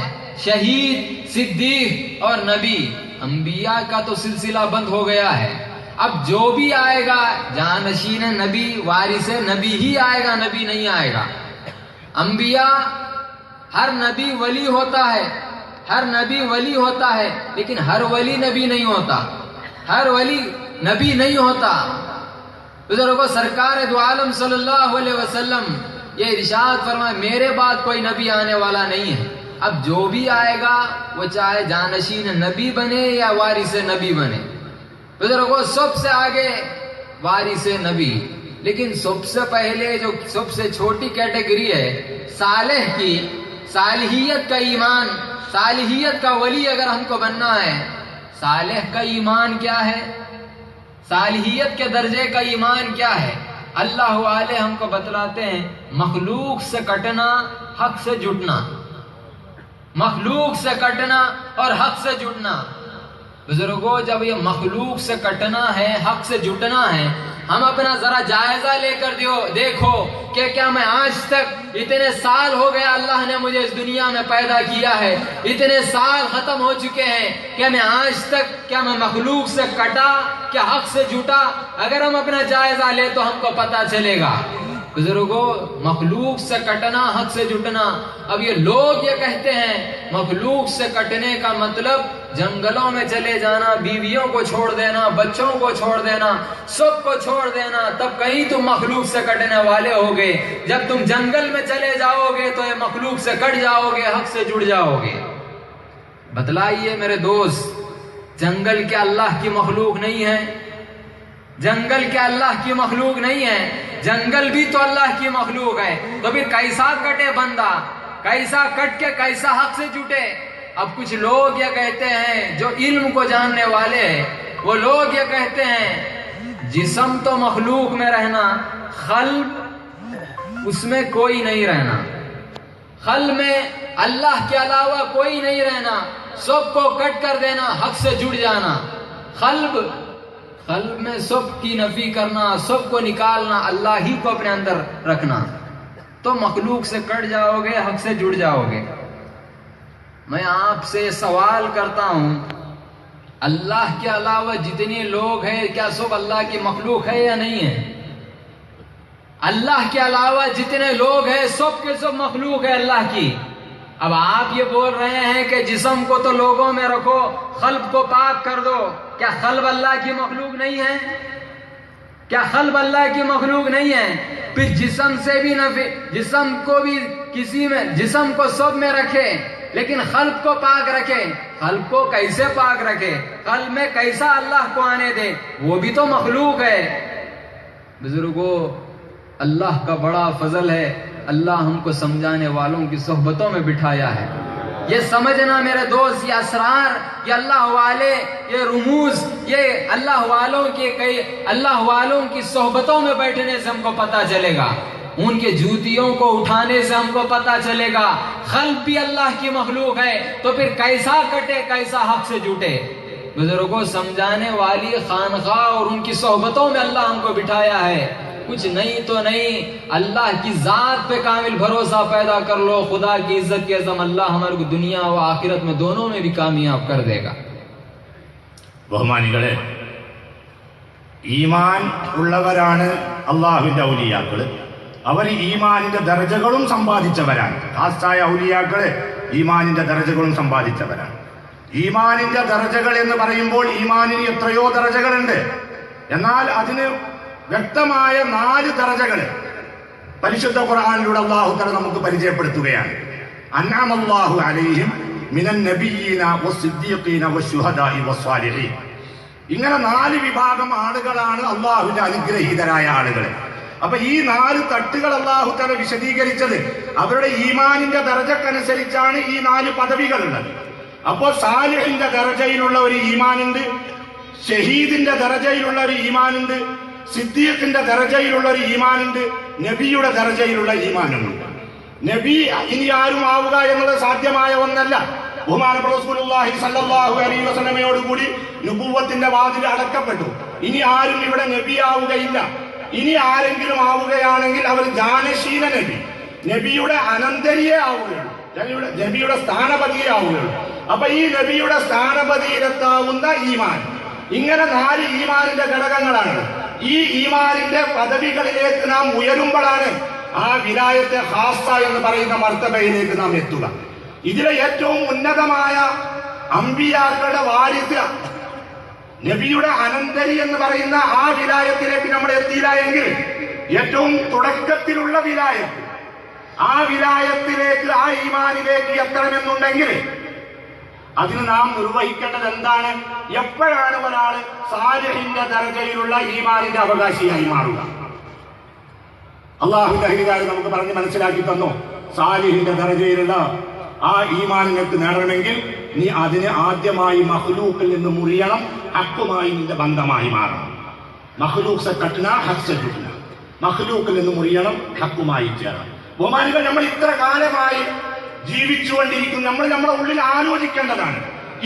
[SPEAKER 1] शहीद, सिद्दीक और नबी. अंबिया का तो सिलसिला बंद हो गया है. अब जो भी आएगा जानशीन नबी, वारिस नबी ही आएगा, नबी नहीं आएगा. अंबिया, हर नबी वली होता है, हर नबी वली होता है, लेकिन हर वली नबी नहीं होता, हर वली नबी नहीं होता. बुजुर्गों, सरकार दो आलम सल्लल्लाहु अलैहि वसल्लम ये इरशाद फरमाए, मेरे बाद कोई नबी आने वाला नहीं है. अब जो भी आएगा वो चाहे जानशीन नबी बने या वारिस नबी बने. बुजुर्गों, सबसे आगे वारिस नबी, लेकिन सबसे पहले जो सबसे छोटी कैटेगरी है सालेह की, सालिहियत का ईमान, सालिहियत का वली अगर हमको बनना है, सालेह का ईमान क्या है, सालिहियत के दर्जे का ईमान क्या है? अल्लाह वाले हमको बतलाते हैं, मखलूक से कटना, हक से जुटना. मखलूक से कटना और हक से जुटना. बुजुर्गों, जब ये मखलूक से कटना है, हक से जुटना है, हम अपना जरा जायजा लेकर देखो कि क्या मैं आज तक, इतने साल हो गए अल्लाह ने मुझे इस दुनिया में पैदा किया है, इतने साल खत्म हो चुके हैं, क्या मैं आज तक, क्या मैं मखलूक से कटा, क्या हक से जुटा? अगर हम अपना जायजा ले तो हमको पता चलेगा. बुजुर्गों, मखलूक से कटना, हक से जुटना. अब ये लोग ये कहते हैं मखलूक से कटने का मतलब जंगलों में चले जाना, बीवियों को छोड़ देना, बच्चों को छोड़ देना, सबको छोड़ देना, तब कहीं तुम मखलूक से कटने वाले होगे. जब तुम जंगल में चले जाओगे तो ये मखलूक से कट जाओगे, हक से जुड़ जाओगे. बतलाइए मेरे दोस्त, जंगल क्या अल्लाह की मखलूक नहीं है? जंगल क्या अल्लाह की मखलूक नहीं है? जंगल भी तो अल्लाह की मखलूक है. तो फिर कैसा कटे बंदा, कैसा कट के कैसा हक से जुटे? अब कुछ लोग ये कहते हैं, जो इल्म को जानने वाले हैं, वो लोग ये कहते हैं जिस्म तो मखलूक में रहना, खल्ब उसमें कोई नहीं रहना. खल्ब में अल्लाह के अलावा कोई नहीं रहना, सबको कट कर देना, हक से जुड़ जाना. खल्ब में सब की नफी करना, सबको निकालना, अल्लाह ही को अपने अंदर रखना, तो मखलूक से कट जाओगे, हक से जुड़ जाओगे. मैं आपसे सवाल करता हूं, अल्लाह के अलावा जितने लोग हैं, क्या सब अल्लाह की मखलूक है या नहीं है? अल्लाह के अलावा जितने लोग हैं, सब के सब मखलूक है अल्लाह की. अब आप ये बोल रहे हैं कि जिस्म को तो लोगों में रखो, खल्ब को पाक कर दो. क्या खल्ब अल्लाह की मखलूक नहीं है? क्या खल्ब अल्लाह की मखलूक नहीं है? फिर जिस्म से भी नफी, जिस्म को भी किसी में, जिस्म को सब में रखे, लेकिन खल्ब को पाक रखे. खल्ब को कैसे पाक रखे? खल्ब में कैसा अल्लाह को आने दे? वो भी तो मखलूक है. बुजुर्गों, अल्लाह का बड़ा फजल है, अल्लाह हमको समझाने वालों की सोहबतों में बिठाया है. ये समझना मेरे दोस्त, ये असरार, ये अल्लाह वाले, ये रुमूज, ये अल्लाह वालों की सोहबतों में बैठने से हमको पता चलेगा. उनके जूतियों को उठाने से हमको पता चलेगा खल्ब भी अल्लाह की मखलूक है. तो फिर कैसा कटे, कैसा हक से जुटे? बुजुर्गों, समझाने वाली खानखा और उनकी सोहबतों में अल्लाह हमको बिठाया है. कुछ नहीं तो नहीं, अल्लाह की जात पे कामिल भरोसा पैदा कर लो. खुदा की इज्जत की कसम, अल्लाह हमारे को दुनिया व आखिरत में दोनों में भी कामयाब कर देगा.
[SPEAKER 2] ബഹുമാനികളെ, ഈമാൻ ഉള്ളവരാണ് അള്ളാഹുവിന്റെ ഔലിയാക്കള്. അവർ ഈമാനിന്റെ ദർജകളും സമ്പാദിച്ചവരാണ്. ഖാസായ ഔലിയാക്കള് ഈമാനിന്റെ ദർജകളും സമ്പാദിച്ചവരാണ്. ഈമാനിന്റെ ദർജകൾ എന്ന് പറയുമ്പോൾ ഈമാനിന് എത്രയോ ദർജകളുണ്ട്. എന്നാൽ അതിന് വ്യക്തമായ 4 ദർജകൾ പരിശുദ്ധ ഖുർആനിലൂടെ അല്ലാഹു തആല നമുക്ക് പരിചയപ്പെടുത്തുകയാണ്. അൻഅമല്ലാഹു അലൈഹിം മിനൻ നബിയ്യീന വസ്സിദ്ദീഖീന വശുഹദാഇ വസ്സാലിഹീൻ. ഇങ്ങനെ 4 വിഭാഗം ആളുകളാണ് അള്ളാഹുവിന്റെ അനുഗ്രഹീതരായ ആളുകൾ. അപ്പൊ ഈ 4 തട്ടുകൾ അല്ലാഹു തആല വിശദീകരിച്ചത് അവരുടെ ഈമാനിന്റെ ദർജക്കനുസരിച്ചാണ് ഈ 4 പദവികളുള്ളത്. അപ്പോൾ സാലിഹിന്റെ ദർജയിലുള്ള ഒരു ഈമാനുണ്ട്, ഷഹീദിന്റെ ദർജയിലുള്ള ഒരു ഈമാനുണ്ട്, സിദ്ദീഖിന്റെ ദർജയിലുള്ള ഒരു ഈമാനുണ്ട്, നബിയുടെ ദർജയിലുള്ള ഈമാനുണ്ട്. നബി ഇനി ആരും ആവുക എന്നുള്ളത് സാധ്യമായ ഒന്നല്ല. ബഹുമാനപ്പെട്ട റസൂലുള്ളാഹി സ്വല്ലല്ലാഹു അലൈഹി വസല്ലമയോട് കൂടി നുബുവത്തിന്റെ വാതിൽ അടക്കപ്പെട്ടു. ഇനി ആരും ഇവിടെ നബി ആവുകയില്ല. ഇനി ആരെങ്കിലും ആവുകയാണെങ്കിൽ അവർ ജാനശീല നബി, നബിയുടെ അനന്തരിയെ ആവുകയുള്ളൂ, നബിയുടെ സ്ഥാനപതിയെ ആവുകയുള്ളൂ. അപ്പൊ ഈ നബിയുടെ സ്ഥാനപതിയിലെത്താവുന്ന ഈമാൻ, ഇങ്ങനെ 4 ഈമാനിന്റെ ഘടകങ്ങളാണ്. ഈ ഈമാനിന്റെ പദവികളിലേക്ക് നാം ഉയരുമ്പോഴാണ് ആ വിലായത്തെ ഖാസ എന്ന് പറയുന്ന മർത്തബയിലേക്ക് നാം എത്തുക. ഇതിലെ ഏറ്റവും ഉന്നതമായ അമ്പിയാക്കളുടെ വാരിസ്, നബിയുടെ അനന്തരി എന്ന് പറയുന്ന ആ വിലായത്തിലേക്ക് നമ്മൾ എത്തിയില്ല എങ്കിൽ ഏറ്റവും തുടക്കത്തിലുള്ള വിലായത്ത്, ആ വിലായത്തിലേക്ക്, ആ ഈമാനിലേക്ക് എത്തണമെന്നുണ്ടെങ്കിൽ അതിന് നാം നിർവഹിക്കേണ്ടത് എന്താണ്? എപ്പോഴാണ് ഒരാൾ സാലിഹിന്റെ ദർജയിലുള്ള ഈമാനിന്റെ അവകാശിയായി മാറുക? അള്ളാഹുവിന്റെ അഹികാരം നമുക്ക് പറഞ്ഞ് മനസ്സിലാക്കി തന്നു. സാലിഹിന്റെ ദർജയിലുള്ള ആ ഈമാനിലേക്ക് നേടണമെങ്കിൽ നീ അതിന് ആദ്യമായി മഖ്ലൂക്കിൽ നിന്ന് മുറിയണം, ഹക്കുമായി നിന്റെ ബന്ധമായി മാറണം. മഖ്ലൂഖ് സെ കട്ട്ന ഹഖ് സെ ജുട്ന, മഖ്ലൂക്കിൽ നിന്ന് മുറിയണം, ഹക്കുമായി ചേരണം. ബഹുമാനികൾ, നമ്മൾ ഇത്ര കാലമായി ജീവിച്ചുകൊണ്ടിരിക്കും. നമ്മൾ നമ്മുടെ ഉള്ളിൽ ആലോചിക്കേണ്ടതാണ്,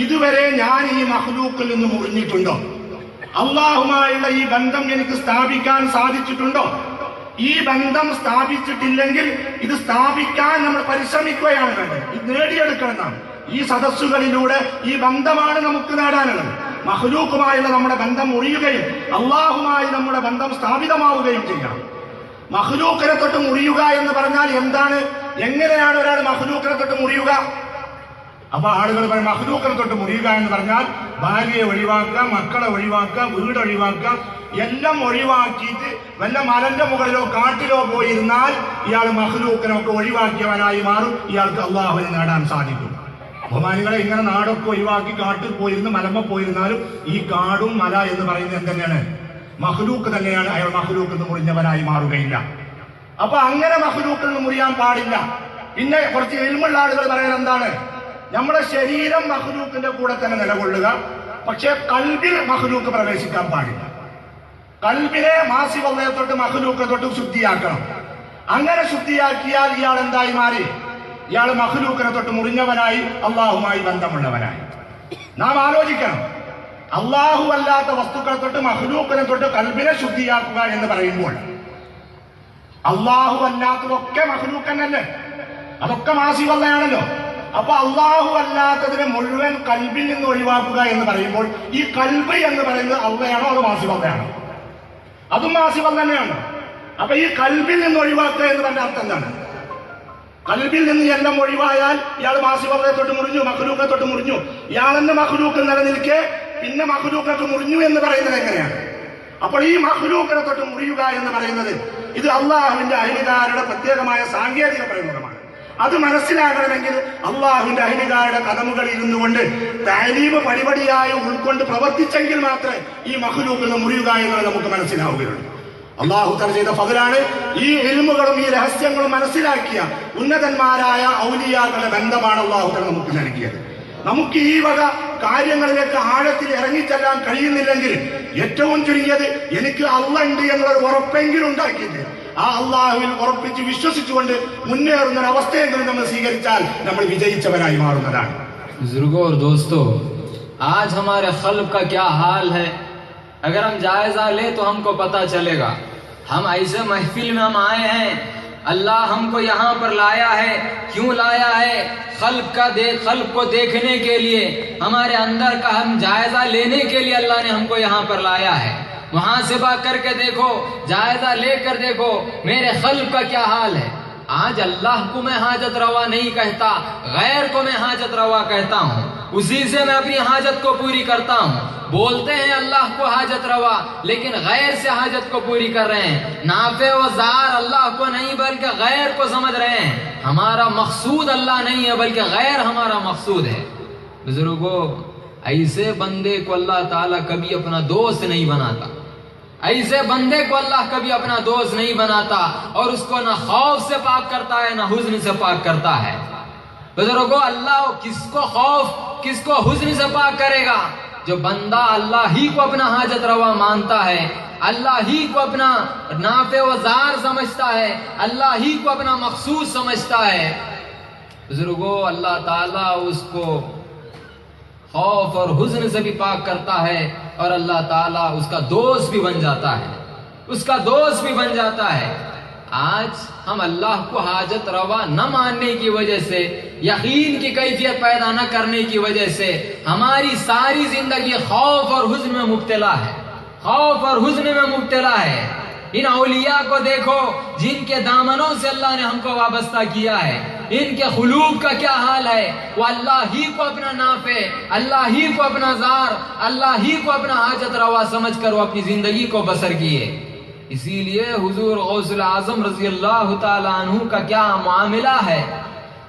[SPEAKER 2] ഇതുവരെ ഞാൻ ഈ മഖ്ലൂക്കിൽ നിന്ന് മുറിഞ്ഞിട്ടുണ്ടോ? അള്ളാഹുമായുള്ള ഈ ബന്ധം എനിക്ക് സ്ഥാപിക്കാൻ സാധിച്ചിട്ടുണ്ടോ? ഈ ബന്ധം സ്ഥാപിച്ചിട്ടില്ലെങ്കിൽ ഇത് സ്ഥാപിക്കാൻ നമ്മൾ പരിശ്രമിക്കുകയാണ് വേണ്ടത്. ഇത് നേടിയെടുക്കണം നാം. ഈ സദസ്സുകളിലൂടെ ഈ ബന്ധമാണ് നമുക്ക് നേടാനുള്ളത്. മഖ്ലൂഖുമായുള്ള നമ്മുടെ ബന്ധം മുറിയുകയും അള്ളാഹുമായി നമ്മുടെ ബന്ധം സ്ഥാപിതമാവുകയും ചെയ്യണം. മഖ്ലൂഖിനെ തൊട്ട് മുറിയുക എന്ന് പറഞ്ഞാൽ എന്താണ്? എങ്ങനെയാണ് ഒരാൾ മഖ്ലൂഖിനെ തൊട്ട് മുറിയുക? അപ്പൊ ആളുകൾ പറയും മഖ്ലൂഖിനെ തൊട്ട് മുറിയുക എന്ന് പറഞ്ഞാൽ ഭാര്യയെ ഒഴിവാക്കുക, മക്കളെ ഒഴിവാക്കുക, വീട് ഒഴിവാക്കുക, എല്ലാം ഒഴിവാക്കിയിട്ട് വല്ല മലന്റെ മുകളിലോ കാട്ടിലോ പോയിരുന്നാൽ ഇയാൾ മഖ്ലൂഖിനൊക്കെ ഒഴിവാക്കിയവനായി മാറും. ഇയാൾക്ക് അള്ളാഹുവിനെ നേടാൻ സാധിക്കും. ബഹുമാനികളെ, ഇങ്ങനെ നാടൊക്കെ ഒഴിവാക്കി കാട്ടിൽ പോയിരുന്ന് മലമ്മ പോയിരുന്നാലും ഈ കാടും മല എന്ന് പറയുന്നത് എന്തെന്നെയാണ്? മഖ്ലൂഖ് തന്നെയാണ്. അയാൾ മഖ്ലൂഖിൽ നിന്ന് മുറിഞ്ഞവനായി മാറുകയില്ല. അപ്പൊ അങ്ങനെ മഖ്ലൂഖിൽ നിന്ന് മുറിയാൻ പാടില്ല. പിന്നെ കുറച്ച് ഇൽമുള്ള ആളുകൾ പറയുന്നത് എന്താണ്? നമ്മുടെ ശരീരം മഖ്ലൂഖിന്റെ കൂടെ തന്നെ നിലകൊള്ളുക, പക്ഷെ കൽബിൽ മഖ്ലൂഖ് പ്രവേശിക്കാൻ പാടില്ല. കൽബിനെ മാസിവള്ളയെ തൊട്ട് മഖ്ലൂഖെ തൊട്ട് ശുദ്ധിയാക്കണം. അങ്ങനെ ശുദ്ധിയാക്കിയാൽ ഇയാൾ എന്തായി മാറി? ഇയാൾ മഖ്ലൂഖിനെ തൊട്ട് മുറിഞ്ഞവനായി, അള്ളാഹുമായി ബന്ധമുള്ളവനായി. നാം ആലോചിക്കണം, അള്ളാഹു അല്ലാത്ത വസ്തുക്കളെ തൊട്ട് മഖ്ലൂഖിനെ തൊട്ട് കൽബിനെ ശുദ്ധിയാക്കുക എന്ന് പറയുമ്പോൾ അള്ളാഹു അല്ലാത്തതൊക്കെ മഖ്ലൂഖ് തന്നെയല്ലേ? അതൊക്കെ മാസിവള്ളയാണല്ലോ. അപ്പൊ അള്ളാഹു അല്ലാത്തതിനെ മുഴുവൻ കൽബിൽ നിന്ന് ഒഴിവാക്കുക എന്ന് പറയുമ്പോൾ ഈ കൽബ് എന്ന് പറയുന്നത് അള്ളയാണോ അതോ മാസിവള്ളയാണോ? അതും മാസിവള്ള തന്നെയാണ്. അപ്പൊ ഈ കൽബിൽ നിന്ന് ഒഴിവാക്കുക എന്ന് പറഞ്ഞ അർത്ഥം എന്താണ്? കൽബിൽ നിന്ന് എല്ലാം ഒഴിവായാൽ ഇയാൾ മാസിവള്ളയെ തൊട്ട് മുറിഞ്ഞു, മഖ്ലൂഖെ തൊട്ട് മുറിഞ്ഞു. ഇയാളെന്ന് മഖ്ലൂഖ് നിലനിൽക്കെ പിന്നെ മഖ്ലൂഖൊക്കെ മുറിഞ്ഞു എന്ന് പറയുന്നത് എങ്ങനെയാണ്? അപ്പോൾ ഈ മഖ്ലൂഖിനെ തൊട്ട് മുറിയുക എന്ന് പറയുന്നത് ഇത് അള്ളാഹുവിന്റെ അഹ്ലികാരുടെ പ്രത്യേകമായ സാങ്കേതിക പ്രയോഗമാണ്. അത് മനസ്സിലാകണമെങ്കിൽ അള്ളാഹുവിന്റെ അഹ്ലികാരുടെ കദമുകളിൽ ഇരുന്നു കൊണ്ട് തഅലീം പടിപടിയായി ഉൾക്കൊണ്ട് പ്രവർത്തിച്ചെങ്കിൽ മാത്രമേ ഈ മഖ്ലൂഖിൽ നിന്ന് മുറിയുക എന്നുള്ളത് നമുക്ക് മനസ്സിലാവുകയുള്ളൂ. അള്ളാഹു തആല ചെയ്ത ഫദ്ലാണ് ഈ ഇൽമുകളും ഈ രഹസ്യങ്ങളും മനസ്സിലാക്കിയ ഉന്നതന്മാരായ ഔലിയാക്കളുടെ ബന്ധമാണ് അള്ളാഹു തആല നമുക്ക് നൽകിയത്. നമുക്ക് ഈ വക കാര്യങ്ങളിലേക്ക് ആഴത്തിൽ ഇറങ്ങിച്ചെല്ലാൻ കഴിയുന്നില്ലെങ്കിൽ ഏറ്റവും ചുരുങ്ങിയത് എനിക്ക് അള്ളാഹ് ഉണ്ട് എന്നുള്ള ഉറപ്പെങ്കിലും ഉണ്ടാക്കിയിട്ട് ആ അള്ളാഹുവിൽ ഉറപ്പിച്ച് വിശ്വസിച്ചുകൊണ്ട് മുന്നേറുന്ന ഒരു അവസ്ഥയെങ്കിലും നമ്മൾ സ്വീകരിച്ചാൽ നമ്മൾ വിജയിച്ചവരായി മാറുന്നതാണ്.
[SPEAKER 1] बुजुर्गों और दोस्तों, आज हमारे खल्क का क्या हाल है, अगर हम जायजा ले तो हमको पता चलेगा. हम ऐसे महफिल में हम आए हैं اللہ ہم کو یہاں پر لایا ہے، کیوں لایا ہے؟ خلق کو دیکھنے کے لیے، ہمارے اندر کا ہم جائزہ لینے کے لیے اللہ نے ہم کو یہاں پر لایا ہے۔ محاسبہ کر کے دیکھو، جائزہ لے کر دیکھو میرے خلق کا کیا حال ہے۔ آج اللہ کو میں حاجت روا نہیں کہتا، غیر کو میں حاجت روا کہتا ہوں، اسی سے میں اپنی حاجت کو پوری کرتا ہوں۔ بولتے ہیں اللہ کو حاجت روا، لیکن غیر سے حاجت کو پوری کر رہے ہیں۔ نافع و ضار اللہ کو نہیں بلکہ غیر کو سمجھ رہے ہیں۔ ہمارا مقصود اللہ نہیں ہے بلکہ غیر ہمارا مقصود ہے۔ بزرگوں، ایسے بندے کو اللہ تعالیٰ کبھی اپنا دوست نہیں بناتا، ایسے بندے کو اللہ کبھی اپنا دوست نہیں بناتا، اور اس کو نہ خوف سے پاک کرتا ہے نہ حزن سے پاک کرتا ہے۔ بزرگوں، اللہ کس کو خوف کس کو حزن سے پاک کرے گا؟ جو بندہ اللہ ہی کو اپنا حاجت روا مانتا ہے، اللہ ہی کو اپنا نافع و ضار سمجھتا ہے، اللہ ہی کو اپنا مقصود سمجھتا ہے۔ بزرگوں، اللہ تعالیٰ اس کو خوف اور حزن سے بھی پاک کرتا ہے، اور اللہ تعالیٰ اس کا دوست بھی بن جاتا ہے، اس کا دوست بھی بن جاتا ہے۔ آج ہم اللہ کو حاجت روا نہ ماننے کی وجہ سے، یقین کی کیفیت پیدا نہ کرنے کی وجہ سے ہماری ساری زندگی خوف اور حزن میں مبتلا ہے، خوف اور حزن میں مبتلا ہے۔ ان اولیاء کو دیکھو جن کے دامنوں سے اللہ نے ہم کو وابستہ کیا ہے، ان کے قلوب کا کیا حال ہے۔ وہ اللہ ہی کو اپنا نافع، اللہ ہی کو اپنا ضار، اللہ ہی کو اپنا حاجت روا سمجھ کر وہ اپنی زندگی کو بسر کیے۔ اسی لیے حضور غوث العظم رضی اللہ تعالی عنہ کا کیا معاملہ ہے،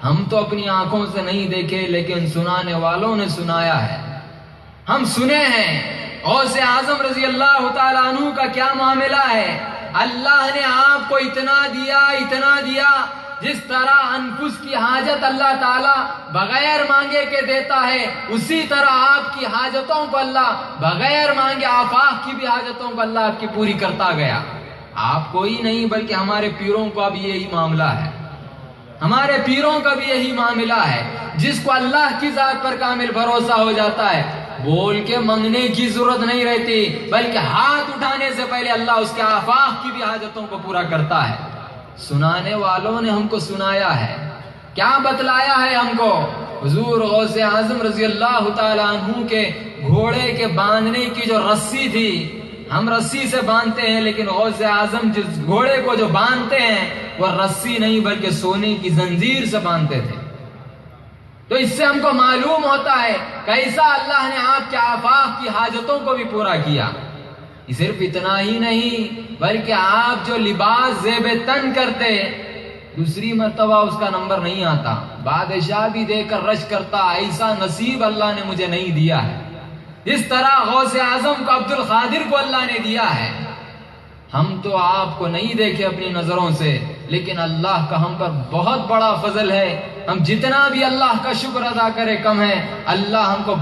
[SPEAKER 1] ہم تو اپنی آنکھوں سے نہیں دیکھے لیکن سنانے والوں نے سنایا ہے، ہم سنے ہیں۔ غوث اعظم رضی اللہ تعالی عنہ کا کیا معاملہ ہے۔ اللہ نے آپ کو اتنا دیا، جس طرح انفس کی حاجت اللہ تعالیٰ بغیر مانگے کے دیتا ہے، اسی طرح آپ کی حاجتوں کو اللہ بغیر مانگے آفاق کی بھی حاجتوں کو اللہ آپ کی پوری کرتا گیا۔ آپ کو ہی نہیں بلکہ ہمارے پیروں کا بھی یہی معاملہ ہے، ہمارے پیروں کا بھی یہی معاملہ ہے۔ جس کو اللہ کی ذات پر کامل بھروسہ ہو جاتا ہے، بول کے منگنے کی ضرورت نہیں رہتی، بلکہ ہاتھ اٹھانے سے پہلے اللہ اس کے آفاق کی بھی حاجتوں کو پورا کرتا ہے۔ سنانے والوں نے ہم کو سنایا ہے، کیا بتلایا ہے ہم کو؟ حضور غوث اعظم رضی اللہ تعالی عنہ کے گھوڑے کے باندھنے کی جو رسی تھی، ہم رسی سے باندھتے ہیں لیکن غوث اعظم جس گھوڑے کو جو باندھتے ہیں وہ رسی نہیں بلکہ سونے کی زنجیر سے باندھتے تھے۔ تو اس سے ہم کو معلوم ہوتا ہے کیسا اللہ نے آپ کے آفاق کی حاجتوں کو بھی پورا کیا۔ صرف اتنا ہی نہیں بلکہ آپ جو لباس زیب تن کرتے، دوسری مرتبہ اس کا نمبر نہیں آتا، بادشاہ بھی دے کر رش کرتا، ایسا نصیب اللہ نے مجھے نہیں دیا ہے اس طرح غوث اعظم کو عبد القادر کو اللہ نے دیا ہے۔ ہم تو آپ کو نہیں دیکھے اپنی نظروں سے، لیکن اللہ کا ہم پر بہت بڑا فضل ہے۔ ہم جتنا بھی اللہ کا شکر ادا کرے کم ہے۔ اللہ ہم کو